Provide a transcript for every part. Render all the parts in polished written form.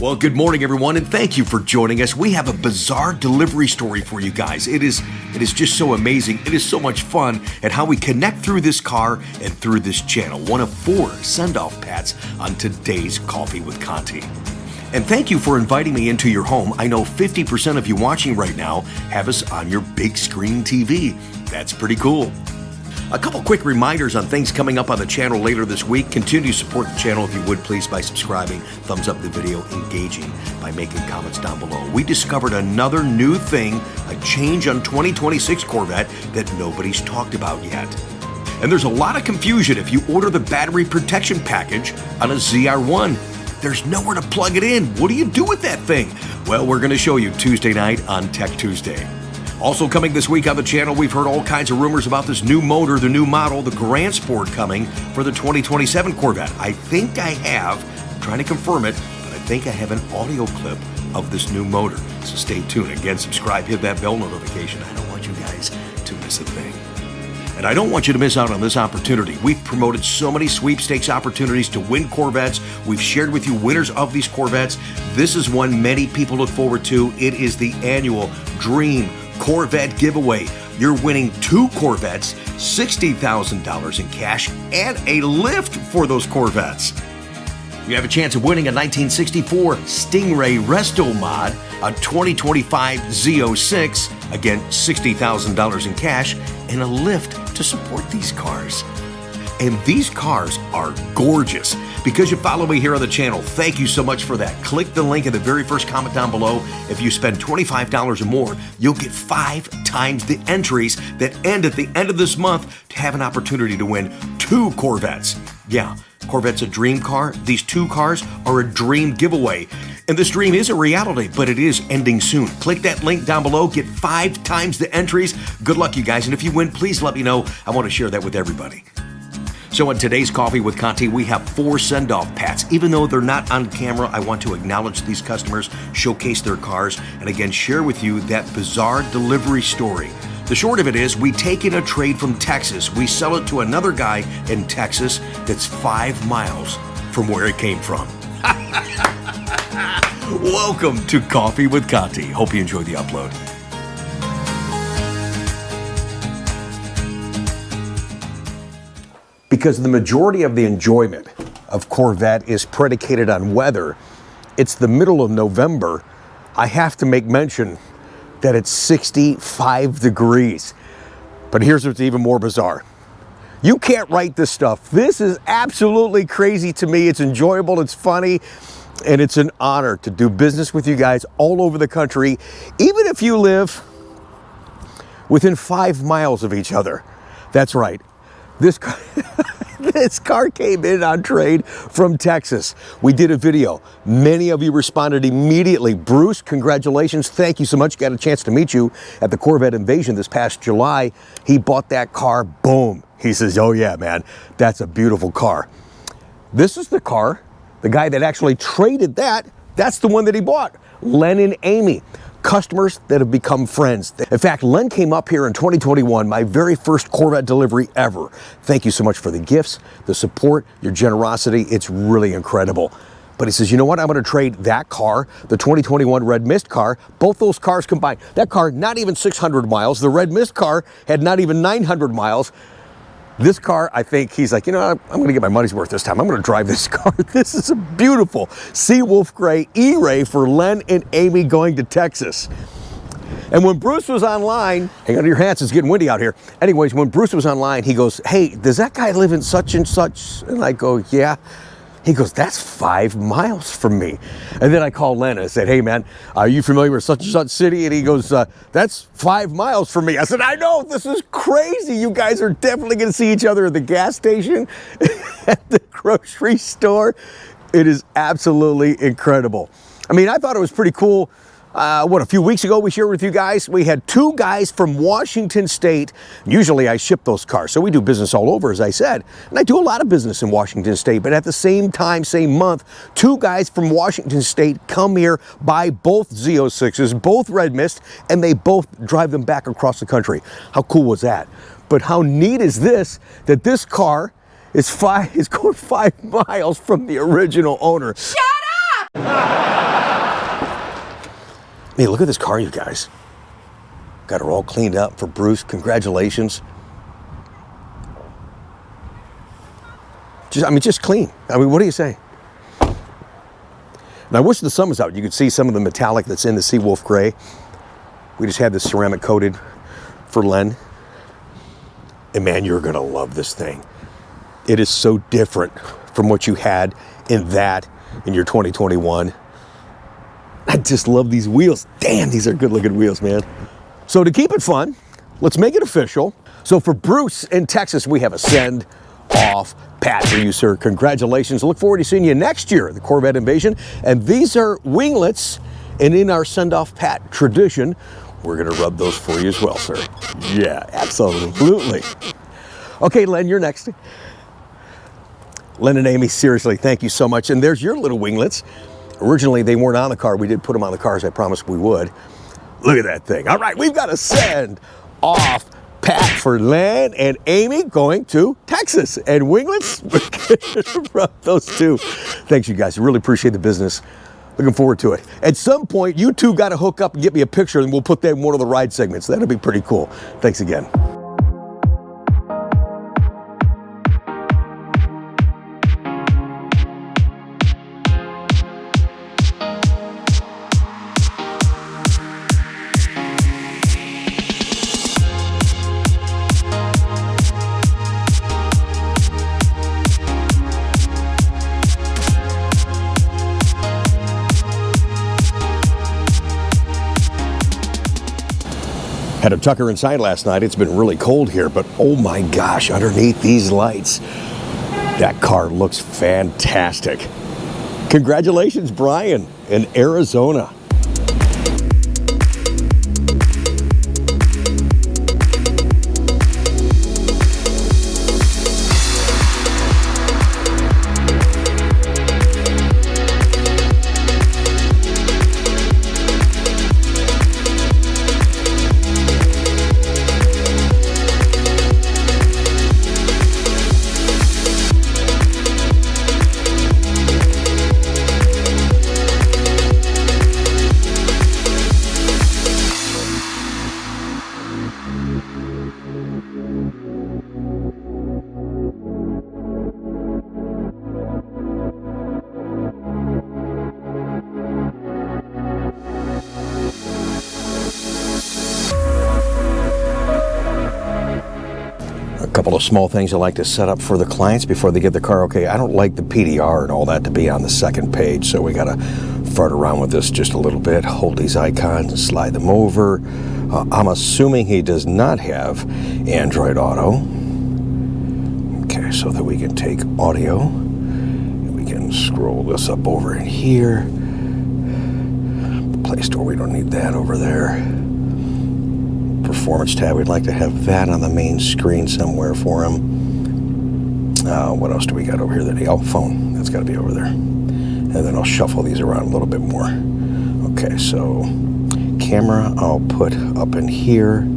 Well, good morning, everyone, and thank you for joining us. We have a bizarre delivery story for you guys. It is just so amazing. It is so much fun at how we connect through this car and through this channel. One of 4 send-off pats on today's Coffee with Conti. And thank you for inviting me into your home. I know 50% of you watching right now have us on your big screen TV. That's pretty cool. A couple quick reminders on things coming up on the channel later this week. Continue to support the channel if you would, please, by subscribing, thumbs up the video, engaging by making comments down below. We discovered another new thing, a change on 2026 Corvette that nobody's talked about yet. And there's a lot of confusion if you order the battery protection package on a ZR1. There's nowhere to plug it in. What do you do with that thing? Well, we're going to show you Tuesday night on Tech Tuesday. Also coming this week on the channel, we've heard all kinds of rumors about this new motor, the new model, the Grand Sport coming for the 2027 Corvette. I think I have, I'm trying to confirm it, but I think I have an audio clip of this new motor. So stay tuned. Again, subscribe, hit that bell notification. I don't want you guys to miss a thing. And I don't want you to miss out on this opportunity. We've promoted so many sweepstakes opportunities to win Corvettes. We've shared with you winners of these Corvettes. This is one many people look forward to. It is the annual Dream Corvette giveaway. You're winning 2 Corvettes, $60,000 in cash, and a lift for those Corvettes. You have a chance of winning a 1964 Stingray Resto Mod, a 2025 Z06, again, $60,000 in cash, and a lift to support these cars. And these cars are gorgeous. Because you follow me here on the channel, thank you so much for that. Click the link in the very first comment down below. If you spend $25 or more, you'll get 5 times the entries that end at the end of this month to have an opportunity to win 2 Corvettes. Yeah, Corvette's a dream car. These 2 cars are a dream giveaway. And this dream is a reality, but it is ending soon. Click that link down below, get 5 times the entries. Good luck, you guys. And if you win, please let me know. I want to share that with everybody. So in today's Coffee with Conti, we have 4 send-off pats. Even though they're not on camera, I want to acknowledge these customers, showcase their cars, and again, share with you that bizarre delivery story. The short of it is, we take in a trade from Texas. We sell it to another guy in Texas that's 5 miles from where it came from. Welcome to Coffee with Conti. Hope you enjoyed the upload. Because the majority of the enjoyment of Corvette is predicated on weather, it's the middle of November, I have to make mention that it's 65 degrees. But here's what's even more bizarre. You can't write this stuff. This is absolutely crazy to me. It's enjoyable, it's funny, and it's an honor to do business with you guys all over the country, even if you live within 5 miles of each other. That's right. This car came in on trade from Texas. We did a video. Many of you responded immediately. Bruce, congratulations. Thank you so much. Got a chance to meet you at the Corvette Invasion this past July. He bought that car. Boom. He says, oh yeah, man, that's a beautiful car. This is the car, the guy that actually traded that, that's the one that he bought. Len and Amy. Customers that have become friends. In fact, Len came up here in 2021, my very first Corvette delivery ever. Thank you so much for the gifts, the support, your generosity. It's really incredible. But he says, you know what? I'm going to trade that car, the 2021 Red Mist car, both those cars combined. That car, not even 600 miles. The Red Mist car had not even 900 miles. This car, I think he's like, you know, I'm going to get my money's worth this time. I'm going to drive this car. This is a beautiful Seawolf Gray E-Ray for Len and Amy going to Texas. And when Bruce was online, hang on to your hats, it's getting windy out here. Anyways, when Bruce was online, he goes, hey, does that guy live in such and such? And I go, yeah. He goes, that's 5 miles from me. And then I called Len and I said, hey man, are you familiar with such and such city? And he goes, that's 5 miles from me. I said, I know, this is crazy. You guys are definitely gonna see each other at the gas station, at the grocery store. It is absolutely incredible. I mean, I thought it was pretty cool. A few weeks ago we shared with you guys, we had 2 guys from Washington State. Usually I ship those cars, so we do business all over, as I said. And I do a lot of business in Washington State, but at the same time, same month, 2 guys from Washington State come here, buy both Z06s, both Red Mist, and they both drive them back across the country. How cool was that? But how neat is this, that this car is going 5 miles from the original owner. Shut up! Hey, look at this car, you guys. Got her all cleaned up for Bruce. Congratulations. Just clean. I mean, what do you say? And I wish the sun was out. You could see some of the metallic that's in the Seawolf Gray. We just had this ceramic coated for Len. And man, you're gonna love this thing. It is so different from what you had in your 2021. I just love these wheels. Damn, these are good looking wheels, man. So to keep it fun, let's make it official. So for Bruce in Texas, we have a send off Pat for you, sir. Congratulations. Look forward to seeing you next year at the Corvette Invasion. And these are winglets. And in our send off Pat tradition, we're gonna rub those for you as well, sir. Yeah, absolutely. Okay, Len, you're next. Len and Amy, seriously, thank you so much. And there's your little winglets. Originally, they weren't on the car. We did put them on the car as I promised we would. Look at that thing. All right, we've got to send off Pat for Len and Amy going to Texas. And winglets, from those two. Thanks, you guys. I really appreciate the business. Looking forward to it. At some point, you two got to hook up and get me a picture, and we'll put that in one of the ride segments. That'll be pretty cool. Thanks again. Had to tuck her inside last night. It's been really cold here, but oh my gosh, underneath these lights, that car looks fantastic. Congratulations, Brian, in Arizona. Couple of small things I like to set up for the clients before they get the car. Okay, I don't like the PDR and all that to be on the second page, so we got to fart around with this just a little bit. Hold these icons and slide them over. I'm assuming he does not have Android Auto. Okay, so that we can take audio. We can scroll this up over in here. The Play Store, we don't need that over there. Performance tab, we'd like to have that on the main screen somewhere for him. What else do we got over here? Oh, phone, that's got to be over there. And then I'll shuffle these around a little bit more. Okay, so camera I'll put up in here.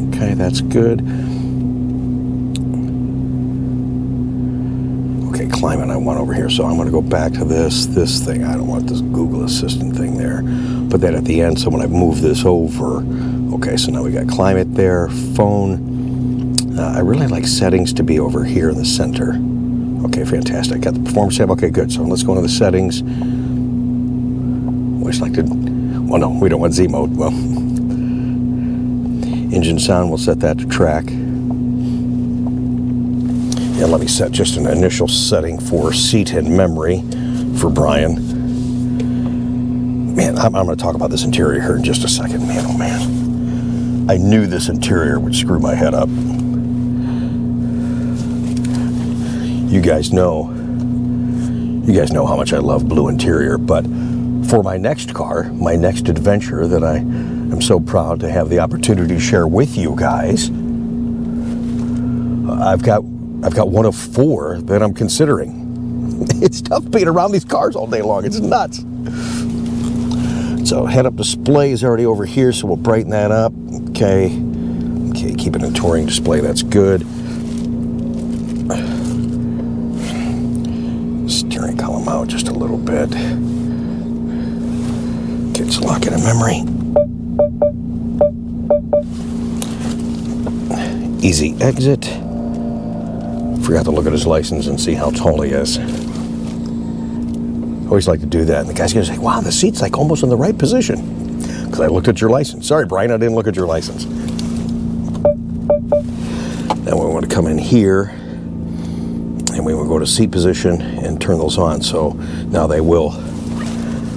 Okay, that's good. Okay, climate I want over here, so I'm going to go back to this thing. I don't want this Google Assistant thing there. Put that at the end, so when I move this over, okay, so now we got climate there, phone. I really like settings to be over here in the center. Okay, fantastic. Got the performance tab. Okay, good. So let's go into the settings. Always like to, well, no, we don't want Z mode. Well, engine sound, we'll set that to track. Yeah, let me set just an initial setting for seat and memory for Brian. Man, I'm going to talk about this interior here in just a second. Man, oh man. I knew this interior would screw my head up. You guys know how much I love blue interior, but for my next car, my next adventure that I am so proud to have the opportunity to share with you guys, I've got one of 4 that I'm considering. It's tough being around these cars all day long. It's nuts. So head-up display is already over here, so we'll brighten that up. Okay, keep it in touring display. That's good. Steering column out just just a little bit. Kids locking in memory. Easy exit. Forgot to look at his license and see how tall he is. Always like to do that. And the guy's gonna say, wow, the seat's like almost in the right position. Because I looked at your license. Sorry, Brian, I didn't look at your license. Now we want to come in here and we will go to seat position and turn those on. So now they will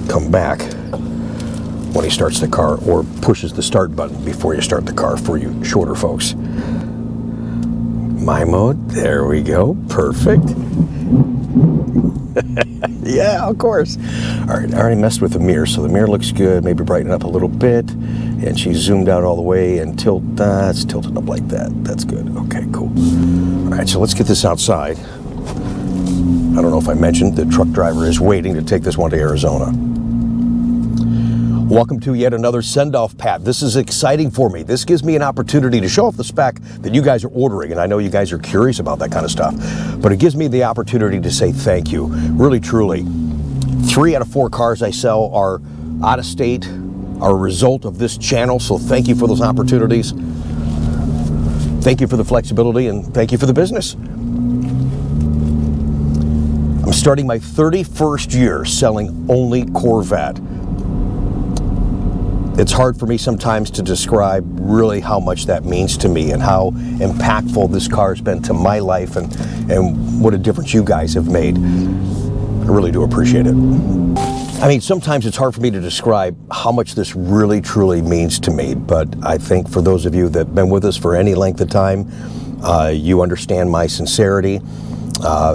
come back when he starts the car or pushes the start button before you start the car for you shorter folks. My mode, there we go, perfect. Yeah, of course. All right, I already messed with the mirror, so the mirror looks good. Maybe brighten it up a little bit. And she zoomed out all the way and it's tilted up like that. That's good. Okay, cool. All right, so let's get this outside. I don't know if I mentioned the truck driver is waiting to take this one to Arizona. Welcome to yet another send-off, Pat. This is exciting for me. This gives me an opportunity to show off the spec that you guys are ordering, and I know you guys are curious about that kind of stuff, but it gives me the opportunity to say thank you, really, truly. 3 out of 4 cars I sell are out of state, are a result of this channel, so thank you for those opportunities. Thank you for the flexibility, and thank you for the business. I'm starting my 31st year selling only Corvette. It's hard for me sometimes to describe really how much that means to me and how impactful this car has been to my life and what a difference you guys have made. I really do appreciate it. I mean, sometimes it's hard for me to describe how much this really, truly means to me, but I think for those of you that have been with us for any length of time, you understand my sincerity.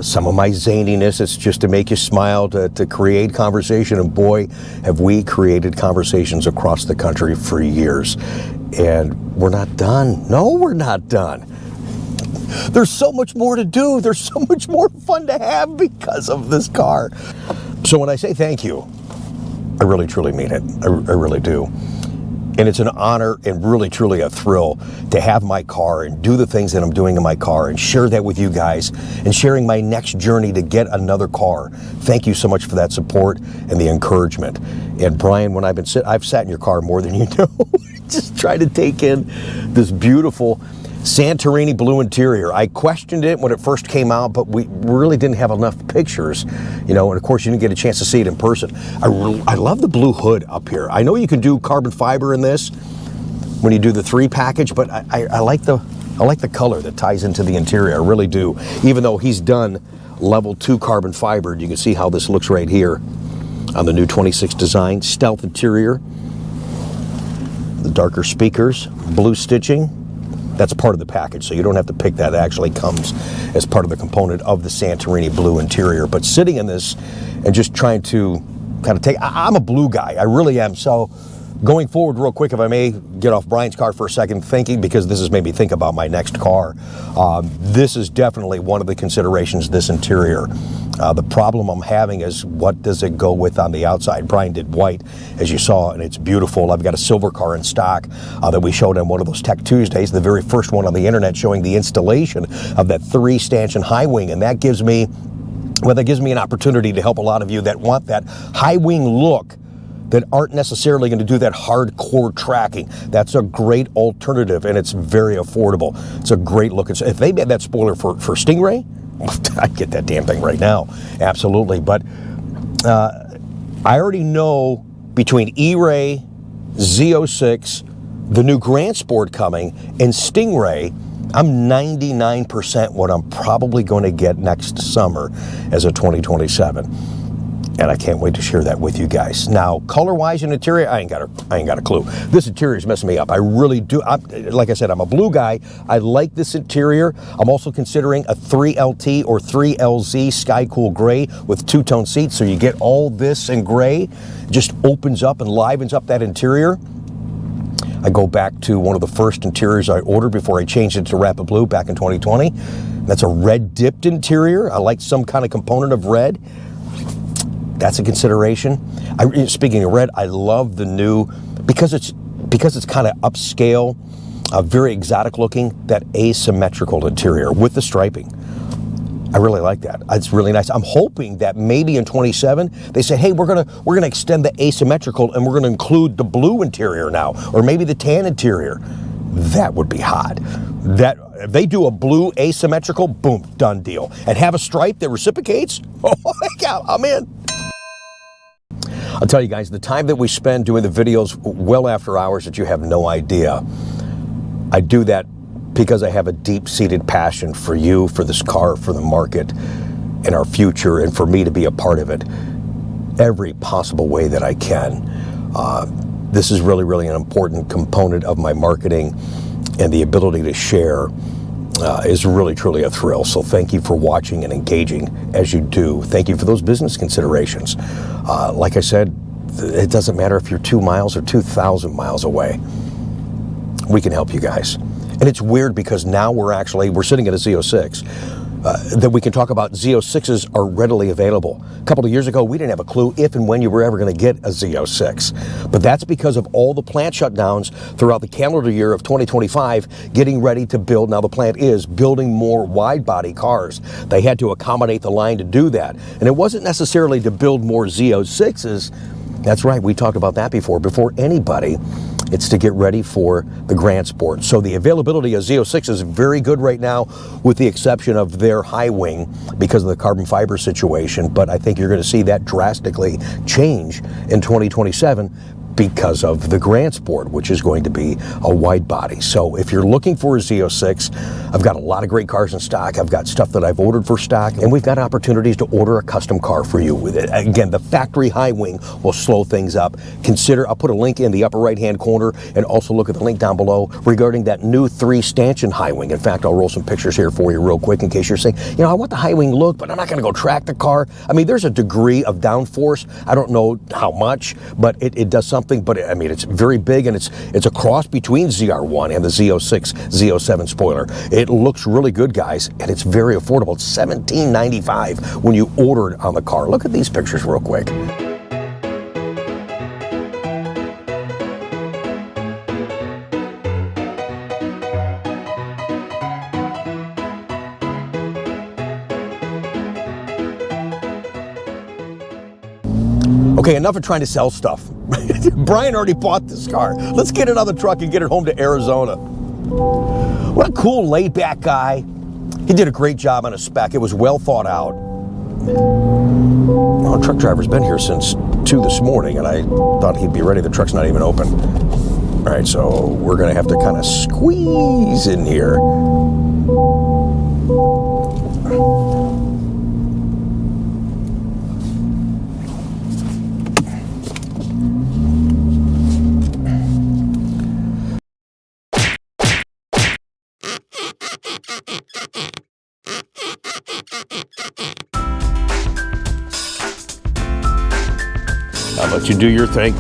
Some of my zaniness, it's just to make you smile, to create conversation, and boy, have we created conversations across the country for years. And we're not done. No, we're not done. There's so much more to do. There's so much more fun to have because of this car. So when I say thank you, I really truly mean it. I really do. And it's an honor and really, truly a thrill to have my car and do the things that I'm doing in my car and share that with you guys and sharing my next journey to get another car. Thank you so much for that support and the encouragement. And Brian, when I've sat in your car more than you know, just trying to take in this beautiful Santorini blue interior. I questioned it when it first came out, but we really didn't have enough pictures, you know, and of course you didn't get a chance to see it in person. I love the blue hood up here. I know you can do carbon fiber in this when you do the 3 package, but I like the color that ties into the interior. I really do. Even though he's done level 2 carbon fiber, you can see how this looks right here on the new 26 design. Stealth interior, the darker speakers, blue stitching. That's part of the package, so you don't have to pick that. It actually comes as part of the component of the Santorini blue interior. But sitting in this and just trying to kind of take, I'm a blue guy, I really am. So going forward real quick, if I may get off Brian's car for a second, thinking, because this has made me think about my next car. This is definitely one of the considerations, this interior. The problem I'm having is what does it go with on the outside? Brian did white, as you saw, and it's beautiful. I've got a silver car in stock that we showed on one of those Tech Tuesdays, the very first one on the internet, showing the installation of that 3-stanchion high wing, and that gives me, well, that gives me an opportunity to help a lot of you that want that high wing look that aren't necessarily going to do that hardcore tracking. That's a great alternative, and it's very affordable. It's a great look. If they made that spoiler for Stingray, I'd get that damn thing right now. Absolutely. But I already know between E-Ray, Z06, the new Grand Sport coming, and Stingray, I'm 99% what I'm probably going to get next summer as a 2027. And I can't wait to share that with you guys. Now, color-wise and interior, I ain't got a clue. This interior is messing me up. I really do. Like I said, I'm a blue guy. I like this interior. I'm also considering a 3LT or 3LZ Sky Cool Gray with 2-tone seats, so you get all this in gray. Just opens up and livens up that interior. I go back to one of the first interiors I ordered before I changed it to Rapid Blue back in 2020. That's a red dipped interior. I like some kind of component of red. That's a consideration. Speaking of red, I love the new, because it's kind of upscale, very exotic looking, that asymmetrical interior with the striping. I really like that. It's really nice. I'm hoping that maybe in 27 they say, hey, we're gonna extend the asymmetrical and we're gonna include the blue interior now, or maybe the tan interior. That would be hot. That if they do a blue asymmetrical, boom, done deal. And have a stripe that reciprocates, oh my God, I'm in. I'll tell you guys, the time that we spend doing the videos well after hours that you have no idea. I do that because I have a deep-seated passion for you, for this car, for the market, and our future, and for me to be a part of it every possible way that I can. This is really, really an important component of my marketing, and the ability to share is really, truly a thrill. So thank you for watching and engaging as you do. Thank you for those business considerations. Like I said, it doesn't matter if you're 2 miles or 2,000 miles away. We can help you guys. And it's weird because now we're sitting at a Z06, that we can talk about Z06s are readily available. A couple of years ago, we didn't have a clue if and when you were ever going to get a Z06. But that's because of all the plant shutdowns throughout the calendar year of 2025, getting ready to build. Now the plant is building more wide body cars. They had to accommodate the line to do that. And it wasn't necessarily to build more Z06s. That's right, we talked about that before anybody. It's to get ready for the Grand Sport. So the availability of Z06 is very good right now, with the exception of their high wing because of the carbon fiber situation. But I think you're going to see that drastically change in 2027 because of the Grand Sport, which is going to be a wide body. So if you're looking for a Z06, I've got a lot of great cars in stock. I've got stuff that I've ordered for stock, and we've got opportunities to order a custom car for you. Again, the factory high wing will slow things up. I'll put a link in the upper right-hand corner, and also look at the link down below regarding that new 3-stanchion high wing. In fact, I'll roll some pictures here for you real quick in case you're saying, I want the high wing look, but I'm not gonna go track the car. I mean, there's a degree of downforce. I don't know how much, but it does something. But I mean, it's very big, and it's a cross between ZR1 and the Z06, Z07 spoiler. It looks really good, guys, and it's very affordable. It's $17.95 when you order it on the car. Look at these pictures real quick. Okay, enough of trying to sell stuff. Brian already bought this car. Let's get it on the truck and get it home to Arizona. What a cool, laid-back guy. He did a great job on a spec. It was well thought out. Well, the truck driver's been here since 2 this morning, and I thought he'd be ready. The truck's not even open. All right, so we're going to have to kind of squeeze in here. I'll let you do your thing.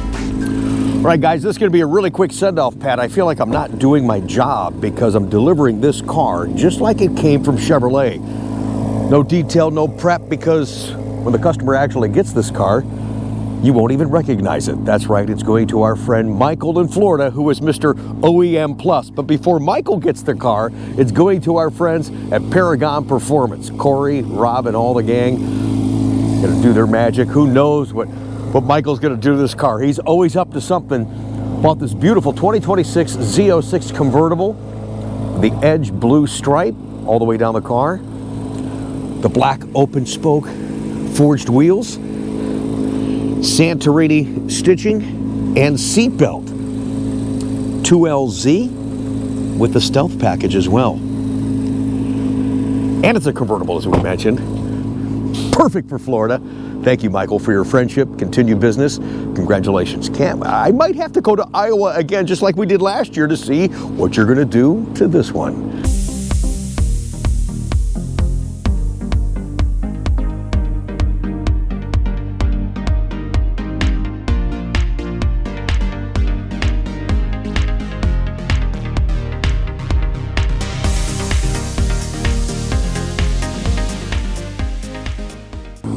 All right, guys, this is going to be a really quick send-off, Pat. I feel like I'm not doing my job because I'm delivering this car just like it came from Chevrolet. No detail, no prep, because when the customer actually gets this car, you won't even recognize it. That's right, it's going to our friend Michael in Florida, who is Mr. OEM Plus. But before Michael gets the car, it's going to our friends at Paragon Performance. Corey, Rob, and all the gang gonna do their magic. Who knows what Michael's gonna do to this car. He's always up to something. Bought this beautiful 2026 Z06 convertible, the edge blue stripe all the way down the car, the black open spoke forged wheels, Santorini stitching, and seat belt. 2LZ with the stealth package as well. And it's a convertible, as we mentioned. Perfect for Florida. Thank you, Michael, for your friendship. Continue business. Congratulations. Cam, I might have to go to Iowa again, just like we did last year, to see what you're going to do to this one.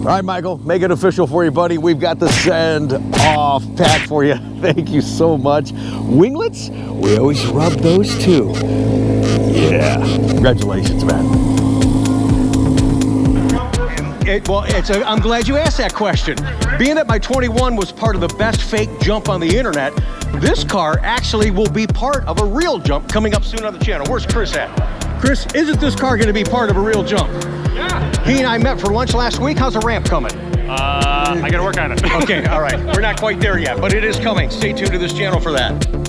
All right, Michael, make it official for you, buddy. We've got the send-off pack for you. Thank you so much. Winglets, we always rub those too. Yeah, congratulations, man. I'm glad you asked that question. Being that my 21 was part of the best fake jump on the internet, this car actually will be part of a real jump coming up soon on the channel. Where's Chris at? Chris, isn't this car going to be part of a real jump? Yeah. He and I met for lunch last week. How's the ramp coming? I gotta work on it. Okay, all right. We're not quite there yet, but it is coming. Stay tuned to this channel for that.